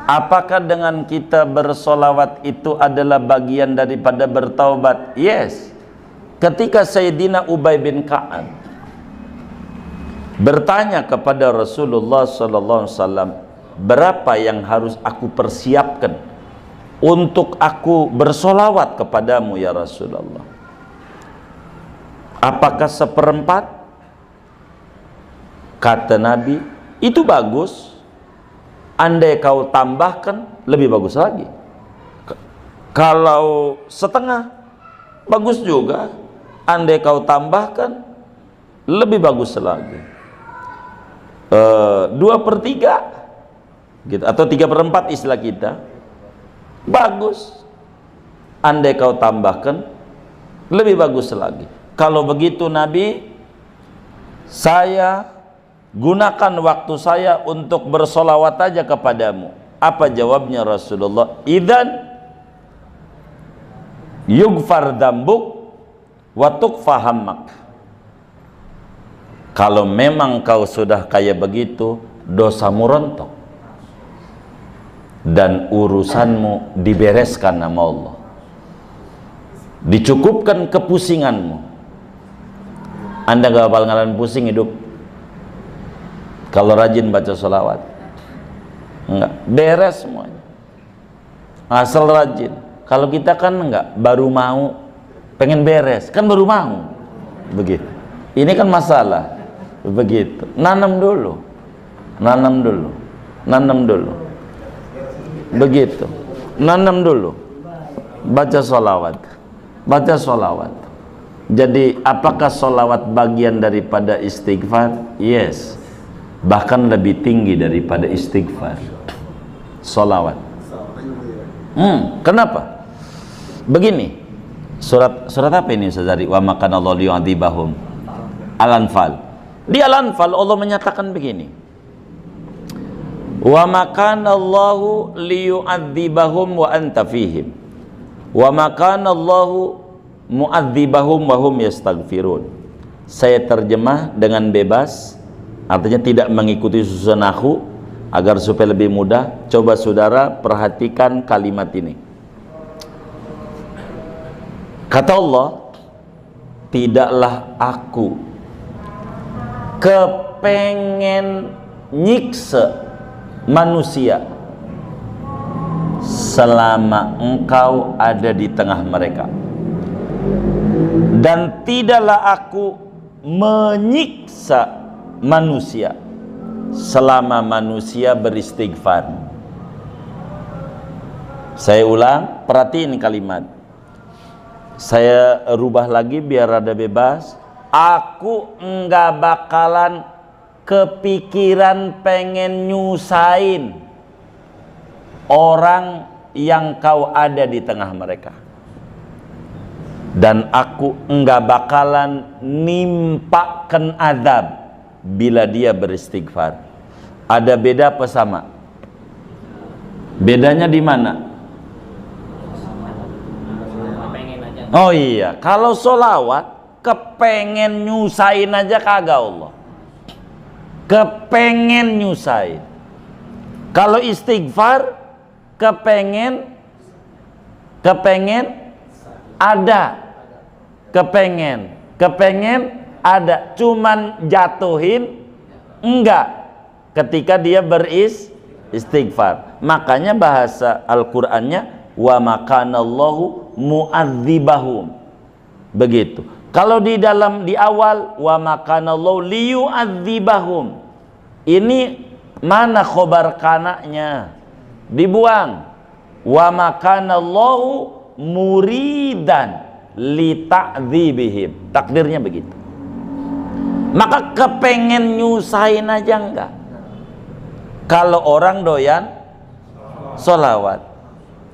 Apakah dengan kita bersolawat itu adalah bagian daripada bertaubat? Yes. Ketika Sayyidina Ubay bin Ka'ab bertanya kepada Rasulullah SAW, berapa yang harus aku persiapkan untuk aku bersolawat kepadamu ya Rasulullah? Apakah seperempat? Kata Nabi, itu bagus. Andai kau tambahkan, lebih bagus lagi. Kalau setengah, bagus juga. Andai kau tambahkan, lebih bagus lagi. 2/3 gitu, atau 3/4 istilah kita, bagus. Andai kau tambahkan, lebih bagus lagi. Kalau begitu Nabi, saya gunakan waktu saya untuk bersolawat aja kepadamu. Apa jawabnya Rasulullah? Idzan yughfar dambuk wa tuqfa hammak. Kalau memang kau sudah kayak begitu, dosamu rontok dan urusanmu dibereskan sama Allah, dicukupkan kepusinganmu. Anda gak bakal ngalamin pusing hidup kalau rajin baca sholawat. Enggak, beres semuanya asal rajin. Kalau kita kan enggak, baru mau pengen beres, kan baru mau begitu. Ini kan masalah begitu. Nanam dulu begitu, nanam dulu, baca sholawat. Jadi apakah sholawat bagian daripada istighfar? Yes, bahkan lebih tinggi daripada istighfar, sholawat. Kenapa? Begini, surat apa ini Ustaz Ari? Wa makanallahu liyu'adzibahum. Al-Anfal. Di Al-Anfal Allah menyatakan begini, wa makanallahu liyu'adzibahum wa anta fihim wa makanallahu mu'adzibahum wa hum yastaghfirun. Saya terjemah dengan bebas, artinya tidak mengikuti susunan nahwu agar supaya lebih mudah. Coba saudara perhatikan kalimat ini. Kata Allah, tidaklah aku kepengen nyiksa manusia selama engkau ada di tengah mereka, dan tidaklah aku menyiksa manusia selama manusia beristighfar. Saya ulang, perhatiin kalimat. Saya rubah lagi biar ada bebas. Aku enggak bakalan kepikiran pengen nyusahin orang yang kau ada di tengah mereka, dan aku enggak bakalan nimpakan azab bila dia beristighfar. Ada beda apa sama? Bedanya di mana? Oh iya, kalau sholawat kepengen nyusahin aja kagak Allah, kepengen nyusahin. Kalau istighfar kepengen ada, kepengen ada, cuman jatuhin enggak ketika dia beristighfar. Makanya bahasa Al-Qur'annya wa makanallahu mu'adzibahum, begitu. Kalau di awal wa makanallahu liyu'adzibahum, ini mana khobar kanaknya? Dibuang. Wa makanallahu muridan lita'dzibihim, takdirnya begitu. Maka kepengen nyusahin aja enggak kalau orang doyan sholawat.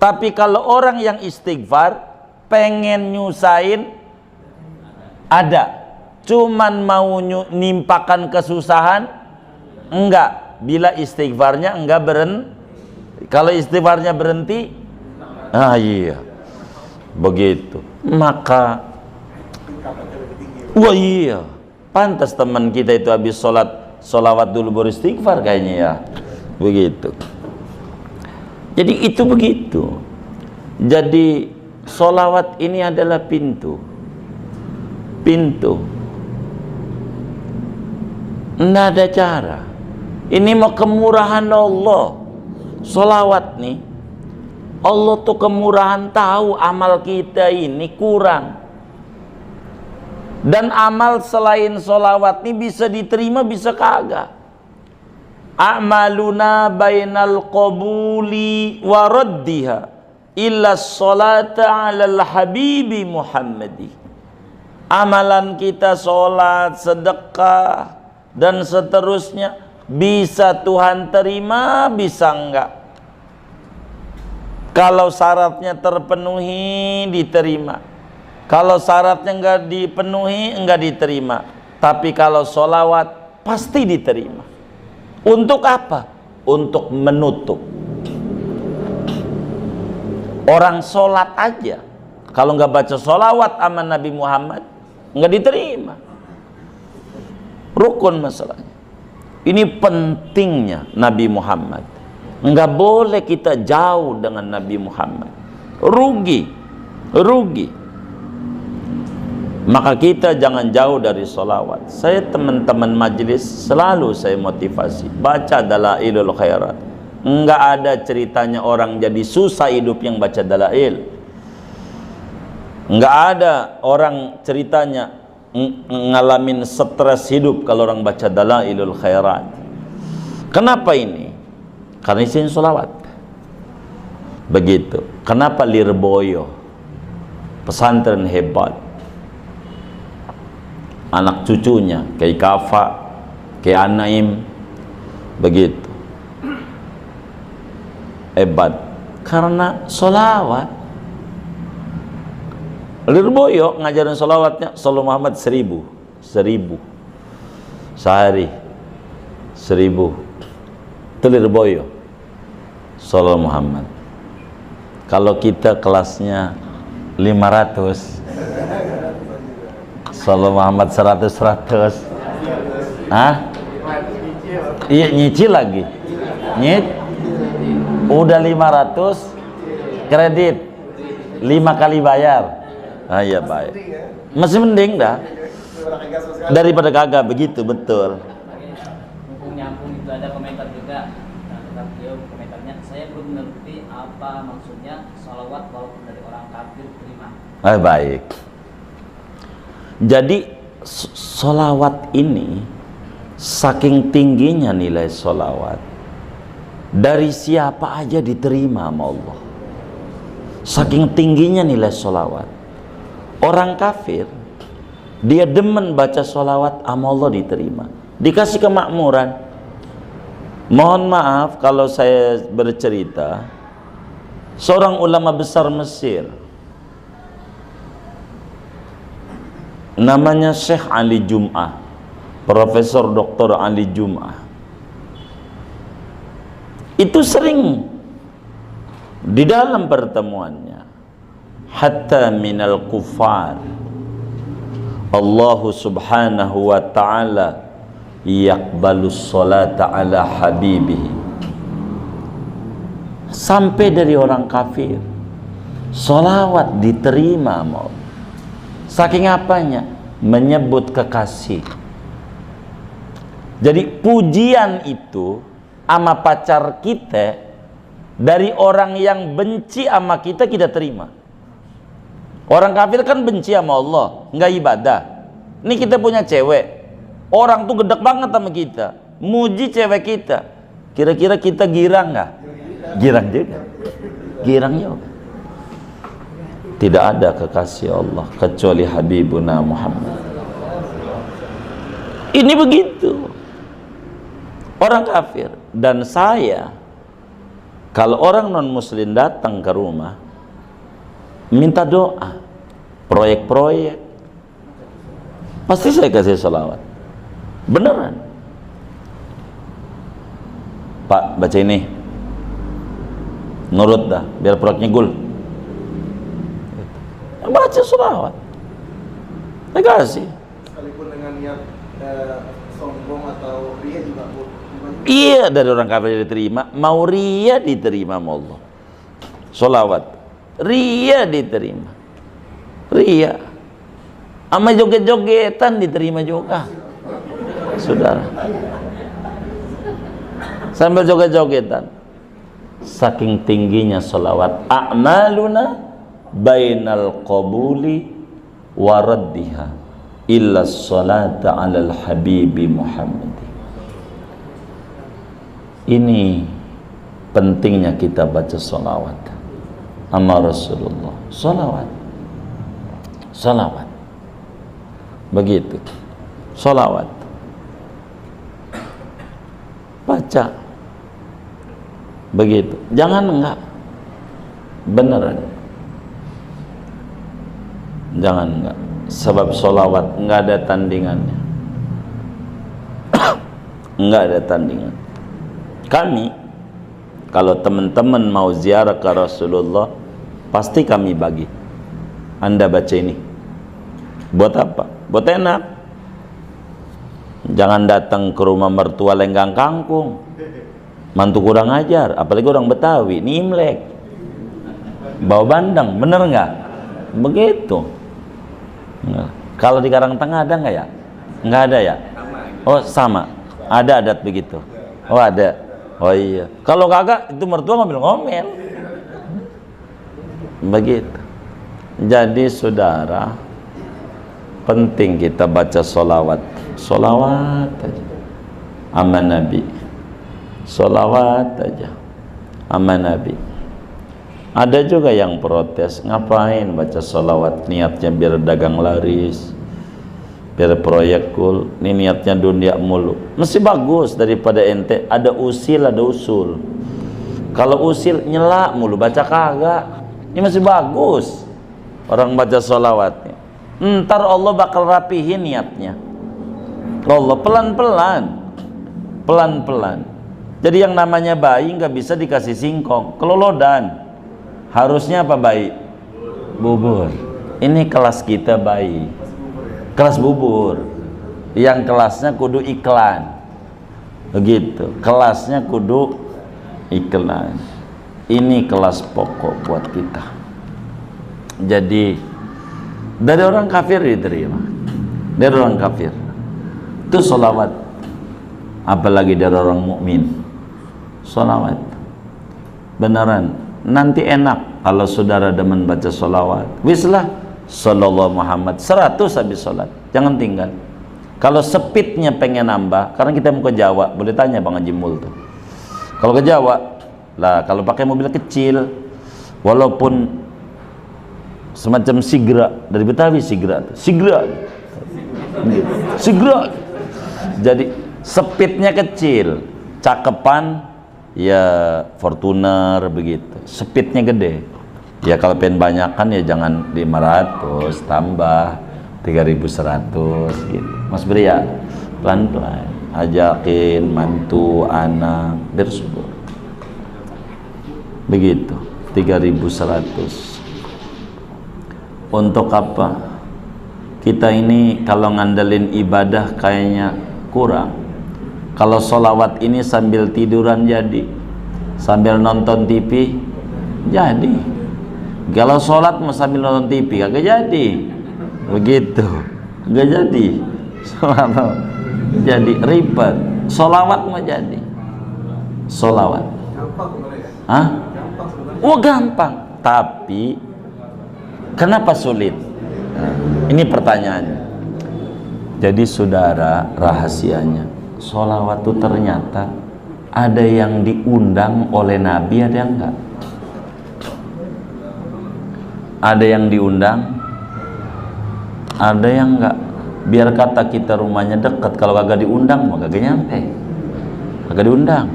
Tapi kalau orang yang istighfar pengen nyusahin ada, cuman mau nimpakan kesusahan enggak. Bila istighfarnya enggak berhenti. Kalau istighfarnya berhenti, iya begitu, maka wah iya, pantas teman kita itu habis sholawat dulu beristighfar kayaknya ya, begitu. Jadi itu begitu. Jadi solawat ini adalah pintu. Nggak ada cara. Ini mau kemurahan Allah. Solawat nih, Allah tuh kemurahan, tahu amal kita ini kurang. Dan amal selain solawat ini bisa diterima, bisa kagak. A'maluna bainal qabuli wa raddiha illa sholata alal habibi Muhammadi. Amalan kita sholat, sedekah, dan seterusnya bisa Tuhan terima, bisa enggak. Kalau syaratnya terpenuhi, diterima. Kalau syaratnya enggak dipenuhi, enggak diterima. Tapi kalau sholawat, pasti diterima. Untuk apa? Untuk menutup. Orang sholat aja, kalau enggak baca sholawat sama Nabi Muhammad, enggak diterima. Rukun masalahnya. Ini pentingnya Nabi Muhammad. Enggak boleh kita jauh dengan Nabi Muhammad. Rugi. Maka kita jangan jauh dari sholawat. Saya teman-teman majelis selalu saya motivasi, baca Dalailul Khairat. Enggak ada ceritanya orang jadi susah hidup yang baca Dalail. Enggak ada orang ceritanya ngalamin stres hidup kalau orang baca Dalailul Khairat. Kenapa ini? Karena isinya sholawat. Begitu. Kenapa Lirboyo pesantren hebat, anak cucunya kayak Kafa, kayak Anaim, begitu hebat karena sholawat. Lirboyo ngajarin sholawatnya Sallallahu Muhammad 1000 sehari 1000. Itu Lirboyo Sallallahu Muhammad. Kalau kita kelasnya 500, Sallallahu Muhammad 100. Hah? Iya, nyicil lagi. Udah 500 kredit 5 kali bayar. Ah ya baik. Masih mending dah daripada kagak, begitu betul. Mumpung nyambung itu ada komentar juga. Nah, tetap beliau komentarnya, saya belum mengerti apa maksudnya sholawat walaupun dari orang kafir terima. Ah baik. Jadi sholawat ini saking tingginya nilai sholawat, dari siapa aja diterima sama Allah. Saking tingginya nilai sholawat. Orang kafir, dia demen baca sholawat sama Allah diterima. Dikasih kemakmuran. Mohon maaf kalau saya bercerita, seorang ulama besar Mesir, namanya Syekh Ali Jum'ah, Profesor Dr. Ali Jum'ah, itu sering di dalam pertemuannya, hatta minal kufar Allah subhanahu wa ta'ala yaqbalus salata ala habibihi. Sampai dari orang kafir salawat diterima mau. Saking apanya? Menyebut kekasih. Jadi pujian itu sama pacar kita dari orang yang benci sama kita, kita terima. Orang kafir kan benci sama Allah, nggak ibadah. Ini kita punya cewek, orang tuh gedek banget sama kita, muji cewek kita. Kira-kira kita girang nggak? Girang juga. Girang juga. Tidak ada kekasih Allah kecuali Habibuna Muhammad. Ini begitu. Orang kafir. Dan saya, kalau orang non muslim datang ke rumah, minta doa, proyek-proyek, pasti saya kasih salawat. Beneran. Pak, baca ini, nurut dah, biar proyeknya gul. Baca salawat, saya kasih. Sekalipun dengan niat sombong atau ria juga. Iya, dari orang kafir diterima, mau ria diterima sama Allah. Sholawat ria diterima, ria sama joget-jogetan diterima juga, saudara, sambil joget-jogetan. Saking tingginya sholawat. A'maluna bainal qabuli wa raddiha illa sholata alal habibi Muhammad. Ini pentingnya kita baca sholawat sama Rasulullah. Sholawat begitu, sholawat baca begitu, jangan enggak, beneran jangan enggak, sebab sholawat enggak ada tandingannya. Enggak ada tandingan. Kami kalau teman-teman mau ziarah ke Rasulullah, pasti kami bagi, Anda baca ini. Buat apa? Buat enak. Jangan datang ke rumah mertua lenggang kangkung, mantu kurang ajar, apalagi orang Betawi, ini Imlek bawa bandang, bener nggak? Begitu. Nah, kalau di Karangtengah ada nggak ya? Nggak ada ya? Oh sama, ada adat begitu. Oh ada. Oh iya. Kalau kagak itu mertua ngomel-ngomel. Begitu. Jadi saudara, penting kita baca sholawat aja sama Nabi, sholawat aja sama Nabi. Ada juga yang protes, ngapain baca sholawat, niatnya biar dagang laris, biar proyek cool, ini niatnya dunia mulu. Mesti bagus daripada ente ada usil ada usul. Kalau usil nyela mulu, baca kagak, ini masih bagus orang baca sholawatnya. Ntar Allah bakal rapihin niatnya. Allah pelan-pelan. Jadi yang namanya bayi nggak bisa dikasih singkong, kelolodan. Harusnya apa bayi? Bubur. Ini kelas kita bayi, kelas bubur. Yang kelasnya kudu iklan, begitu. Kelasnya kudu iklan. Ini kelas pokok buat kita. Jadi dari orang kafir diterima, dari orang kafir itu sholawat, apalagi dari orang mukmin. Sholawat beneran, nanti enak kalau saudara demen baca sholawat. Wislah sallallahu Muhammad 100 habis sholat, jangan tinggal. Kalau speednya pengen nambah, karena kita mau ke Jawa, boleh tanya Bang Haji Mul tuh. Kalau ke Jawa lah, kalau pakai mobil kecil, walaupun semacam Sigra, dari Betawi Sigra, jadi speednya kecil, cakepan ya Fortuner begitu, speednya gede. Ya kalau pengen banyakan ya jangan 500, tambah 3100 gitu. Mas Bri ya pelan-pelan ajakin mantu anak biar subur begitu, 3100. Untuk apa? Kita ini kalau ngandelin ibadah kayaknya kurang. Kalau sholawat ini sambil tiduran jadi, sambil nonton TV jadi. Kalau sholat mau sambil nonton TV kagak jadi, begitu, kagak jadi. Sholat jadi ribet, sholawat mau jadi. Sholawat. Gampang sebenarnya. Hah? Gampang sebenarnya. Oh gampang, tapi kenapa sulit? Nah, ini pertanyaannya. Jadi saudara, rahasianya sholawat itu ternyata ada yang diundang oleh Nabi, ada yang enggak. Ada yang diundang, ada yang enggak. Biar kata kita rumahnya dekat, kalau kagak diundang mah kagak nyampe, kagak diundang.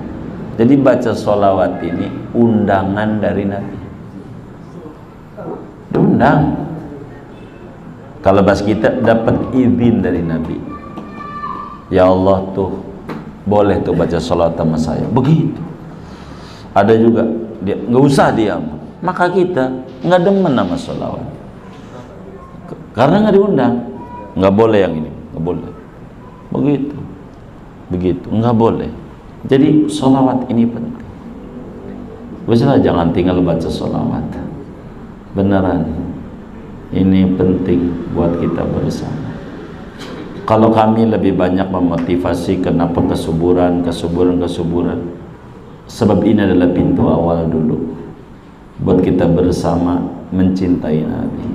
Jadi baca sholawat ini undangan dari Nabi, diundang. Kalau bahas kita dapat izin dari Nabi, ya Allah tuh boleh tuh baca sholawat sama saya, begitu. Ada juga dia nggak usah diam, maka kita nggak demen sama sholawat karena nggak diundang. Nggak boleh yang ini, nggak boleh, begitu, nggak boleh. Jadi sholawat ini penting. Usahlah jangan tinggal baca sholawat. Beneran, ini penting buat kita bersama. Kalau kami lebih banyak memotivasi kenapa kesuburan, sebab ini adalah pintu awal dulu buat kita bersama mencintai Nabi.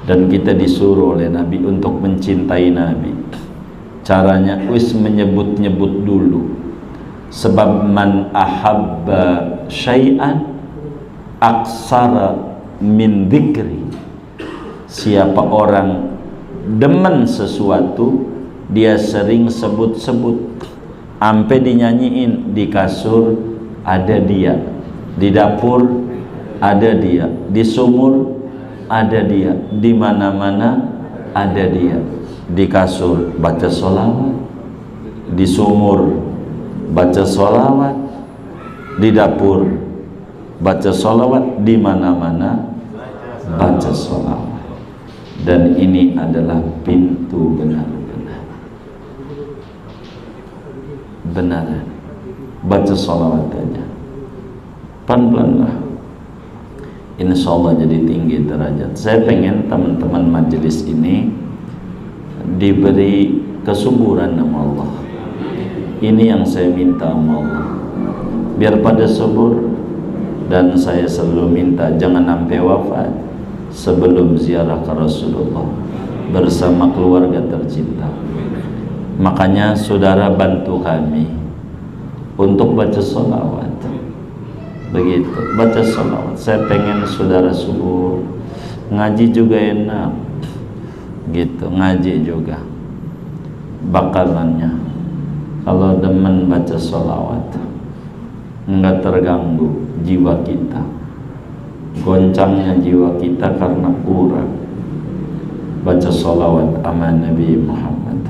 Dan kita disuruh oleh Nabi untuk mencintai Nabi. Caranya menyebut-nyebut dulu. Sebab man ahabba syai'an aksara min dzikri. Siapa orang demen sesuatu, dia sering sebut-sebut, ampe dinyanyiin, di kasur ada dia, di dapur ada dia, di sumur ada dia, di mana-mana ada dia. Di kasur baca sholawat, di sumur baca sholawat, di dapur baca sholawat, di mana-mana baca sholawat. Dan ini adalah pintu benar-benar baca sholawat aja, pelan-pelan lah, insya Allah jadi tinggi derajat. Saya pengen teman-teman majelis ini diberi kesuburan sama Allah. Ini yang saya minta sama Allah, biar pada subur. Dan saya selalu minta jangan sampai wafat sebelum ziarah ke Rasulullah bersama keluarga tercinta. Makanya saudara bantu kami untuk baca sholawat. Begitu, baca sholawat. Saya pengen saudara subur, ngaji juga enak gitu, ngaji juga bakalannya. Kalau demen baca sholawat, enggak terganggu jiwa kita, goncangnya jiwa kita karena kurang baca sholawat sama Nabi Muhammad.